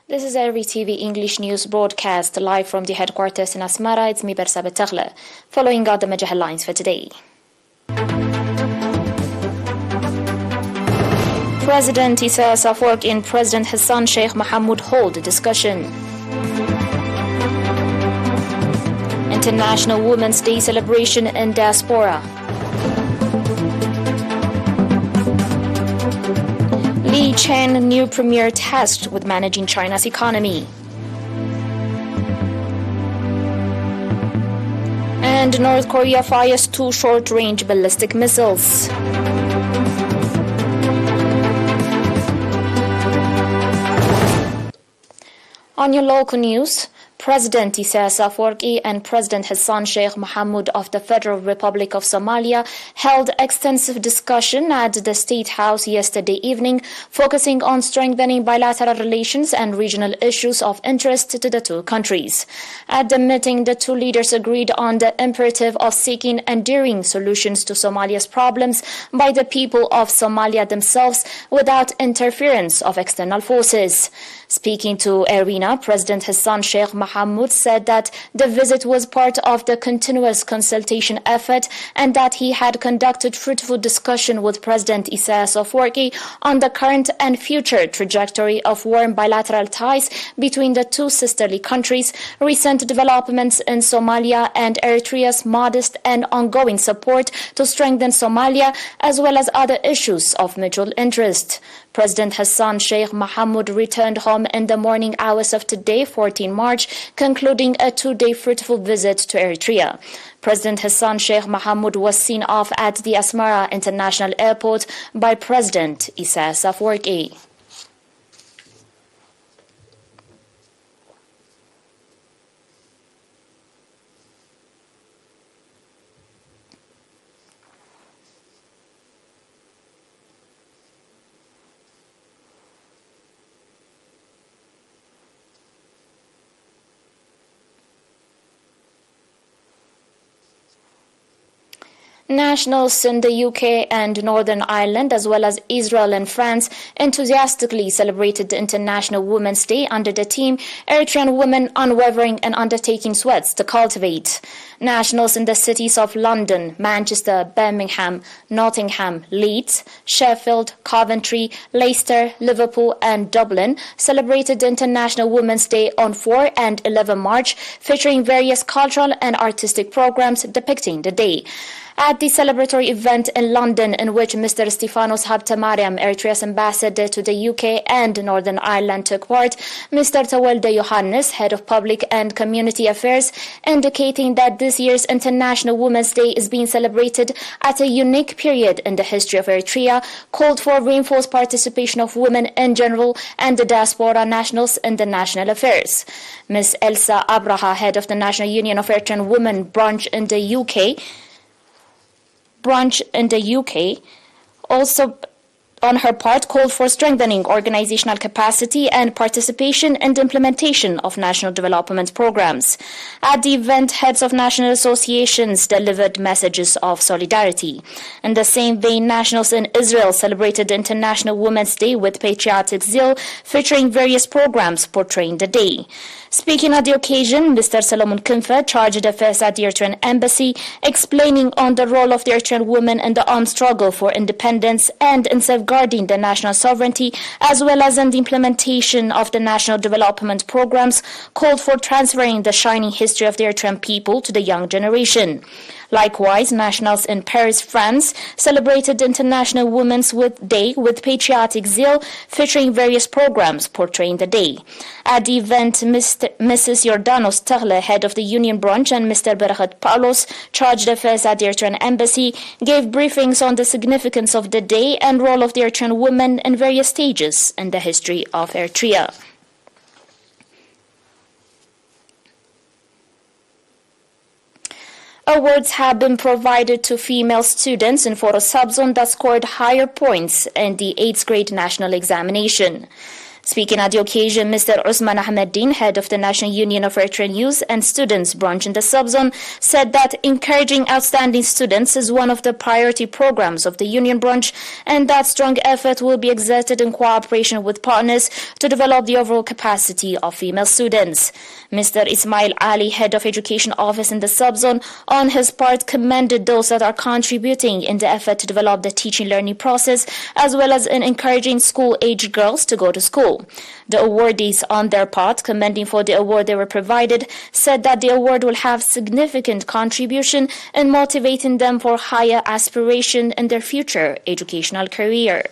This is ERi-TV English news broadcast live from the headquarters in Asmara. It's me, Bersa Betagle. Following are the major headlines for today. President Isaias Afwerki and President Hassan Sheikh Mohamud hold a discussion. International Women's Day celebration in diaspora. Li Chen, new premier tasked with managing China's economy. And North Korea fires 2 short-range ballistic missiles. On your local news, President Isaias Afwerki and President Hassan Sheikh Mohamud of the Federal Republic of Somalia held extensive discussion at the State House yesterday evening, focusing on strengthening bilateral relations and regional issues of interest to the two countries. At the meeting, the two leaders agreed on the imperative of seeking enduring solutions to Somalia's problems by the people of Somalia themselves without interference of external forces. Speaking to ERINA, President Hassan Sheikh Mohamud said that the visit was part of the continuous consultation effort and that he had conducted fruitful discussion with President Isaias Afwerki on the current and future trajectory of warm bilateral ties between the two sisterly countries, recent developments in Somalia and Eritrea's modest and ongoing support to strengthen Somalia, as well as other issues of mutual interest. President Hassan Sheikh Mohamud returned home in the morning hours of today, 14 March, concluding a 2-day fruitful visit to Eritrea. President Hassan Sheikh Mohamud was seen off at the Asmara International Airport by President Isaias Afwerki. Nationals in the UK and Northern Ireland, as well as Israel and France, enthusiastically celebrated the International Women's Day under the theme Eritrean Women Unwavering and Undertaking Sweats to Cultivate. Nationals in the cities of London, Manchester, Birmingham, Nottingham, Leeds, Sheffield, Coventry, Leicester, Liverpool and Dublin celebrated the International Women's Day on 4 and 11 March, featuring various cultural and artistic programs depicting the day. At the celebratory event in London, in which Mr. Stefanos Habtemariam, Eritrea's ambassador to the UK and Northern Ireland, took part, Mr. Tawalda Yohannes, head of public and community affairs, indicating that this year's International Women's Day is being celebrated at a unique period in the history of Eritrea, called for reinforced participation of women in general and the diaspora nationals in the national affairs. Ms. Elsa Abraha, head of the National Union of Eritrean Women branch in the UK, also on her part called for strengthening organizational capacity and participation in the implementation of national development programs. At the event, heads of national associations delivered messages of solidarity. In the same vein, nationals in Israel celebrated the International Women's Day with patriotic zeal, featuring various programs portraying the day. Speaking at the occasion, Mr. Solomon Kinfe, charged affairs at the Eritrean Embassy, explaining on the role of the Eritrean women in the armed struggle for independence and in safeguarding the national sovereignty, as well as in the implementation of the national development programs, called for transferring the shining history of the Eritrean people to the young generation. Likewise, nationals in Paris, France, celebrated International Women's Day with patriotic zeal, featuring various programs portraying the day. At the event, Mrs. Jordanos Tagle, head of the Union branch, and Mr. Berachet Paulos, charged affairs at the Eritrean Embassy, gave briefings on the significance of the day and role of the Eritrean women in various stages in the history of Eritrea. Awards have been provided to female students in Foro Subzone that scored higher points in the 8th grade national examination. Speaking at the occasion, Mr. Usman Ahmeddin, head of the National Union of Eritrean Youth and Students branch in the subzone, said that encouraging outstanding students is one of the priority programs of the union branch and that strong effort will be exerted in cooperation with partners to develop the overall capacity of female students. Mr. Ismail Ali, head of education office in the subzone, on his part commended those that are contributing in the effort to develop the teaching-learning process as well as in encouraging school-age girls to go to school. The awardees, on their part, commending for the award they were provided, said that the award will have significant contribution in motivating them for higher aspiration in their future educational career.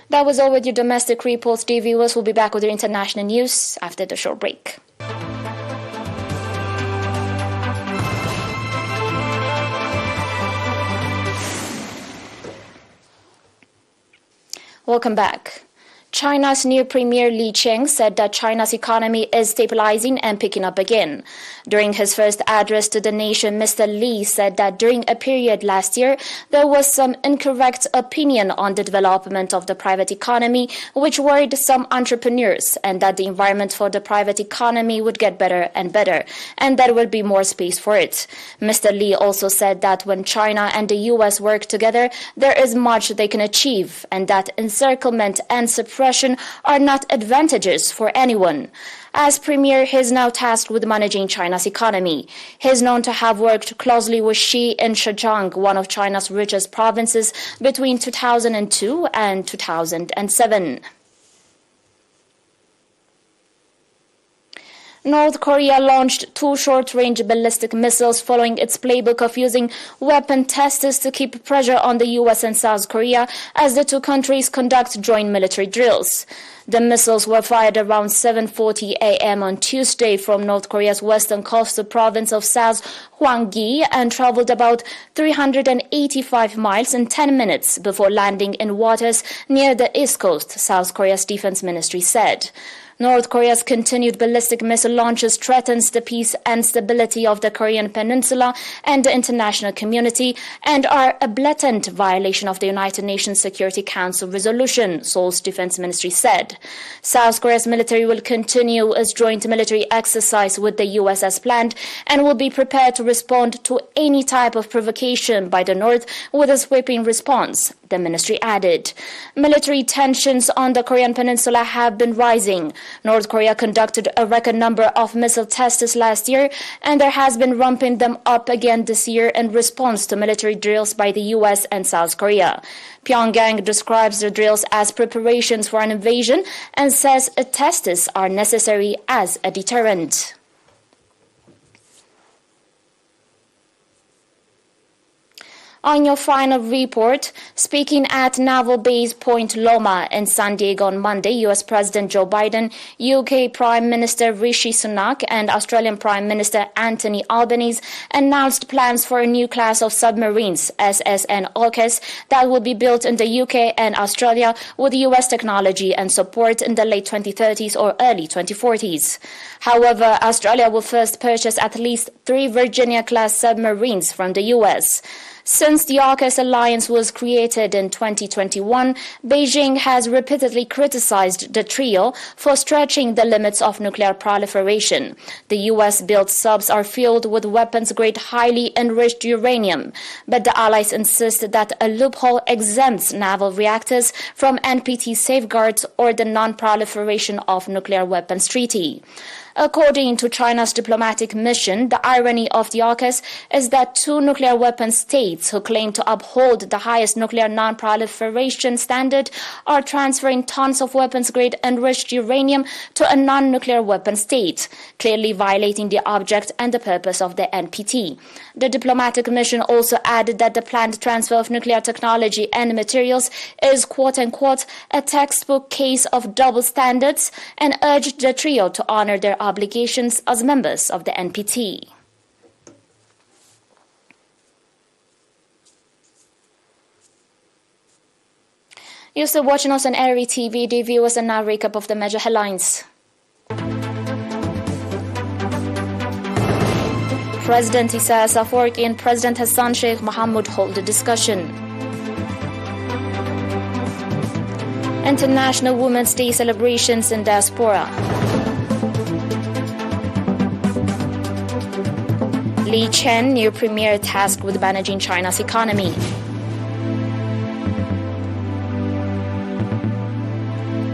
That was all with your domestic reports, dear viewers. We'll be back with your international news after the short break. Welcome back. China's new Premier Li Qiang said that China's economy is stabilizing and picking up again. During his first address to the nation, Mr. Li said that during a period last year, there was some incorrect opinion on the development of the private economy, which worried some entrepreneurs, and that the environment for the private economy would get better and better, and there would be more space for it. Mr. Li also said that when China and the U.S. work together, there is much they can achieve, and that encirclement and suppression are not advantages for anyone. As Premier, he is now tasked with managing China's economy. He is known to have worked closely with Xi in Zhejiang, one of China's richest provinces, between 2002 and 2007. North Korea launched 2 short-range ballistic missiles following its playbook of using weapon testers to keep pressure on the U.S. and South Korea as the two countries conduct joint military drills. The missiles were fired around 7:40 a.m. on Tuesday from North Korea's western coastal province of South Hwanggi and traveled about 385 miles in 10 minutes before landing in waters near the east coast, South Korea's defense ministry said. North Korea's continued ballistic missile launches threatens the peace and stability of the Korean peninsula and the international community and are a blatant violation of the United Nations Security Council resolution, Seoul's defense ministry said. South Korea's military will continue its joint military exercise with the U.S. as planned and will be prepared to respond to any type of provocation by the North with a sweeping response, the ministry added. Military tensions on the Korean peninsula have been rising. North Korea conducted a record number of missile tests last year, and there has been ramping them up again this year in response to military drills by the U.S. and South Korea. Pyongyang describes the drills as preparations for an invasion and says tests are necessary as a deterrent. On your final report, speaking at Naval Base Point Loma in San Diego on Monday, U.S. President Joe Biden, UK Prime Minister Rishi Sunak, and Australian Prime Minister Anthony Albanese announced plans for a new class of submarines, SSN AUKUS, that will be built in the UK and Australia with U.S. technology and support in the late 2030s or early 2040s. However, Australia will first purchase at least 3 Virginia-class submarines from the U.S. Since the AUKUS alliance was created in 2021, Beijing has repeatedly criticized the trio for stretching the limits of nuclear proliferation. The U.S.-built subs are filled with weapons-grade highly enriched uranium, but the allies insist that a loophole exempts naval reactors from NPT safeguards or the Non-Proliferation of Nuclear Weapons Treaty. According to China's diplomatic mission, the irony of the AUKUS is that 2 nuclear weapon states who claim to uphold the highest nuclear non-proliferation standard are transferring tons of weapons-grade enriched uranium to a non-nuclear weapon state, clearly violating the object and the purpose of the NPT. The diplomatic mission also added that the planned transfer of nuclear technology and materials is quote-unquote a textbook case of double standards and urged the trio to honor their obligations as members of the NPT. You're still watching us on ERi-TV, dear viewers, and now recap of the major headlines. President Isaias Afwerki and President Hassan Sheikh Mohamud hold a discussion. International Women's Day celebrations in diaspora. Li Chen, new premier tasked with managing China's economy.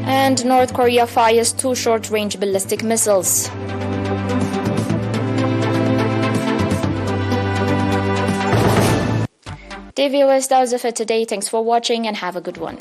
And North Korea fires 2 short-range ballistic missiles. Dear viewers, that was it for today. Thanks for watching and have a good one.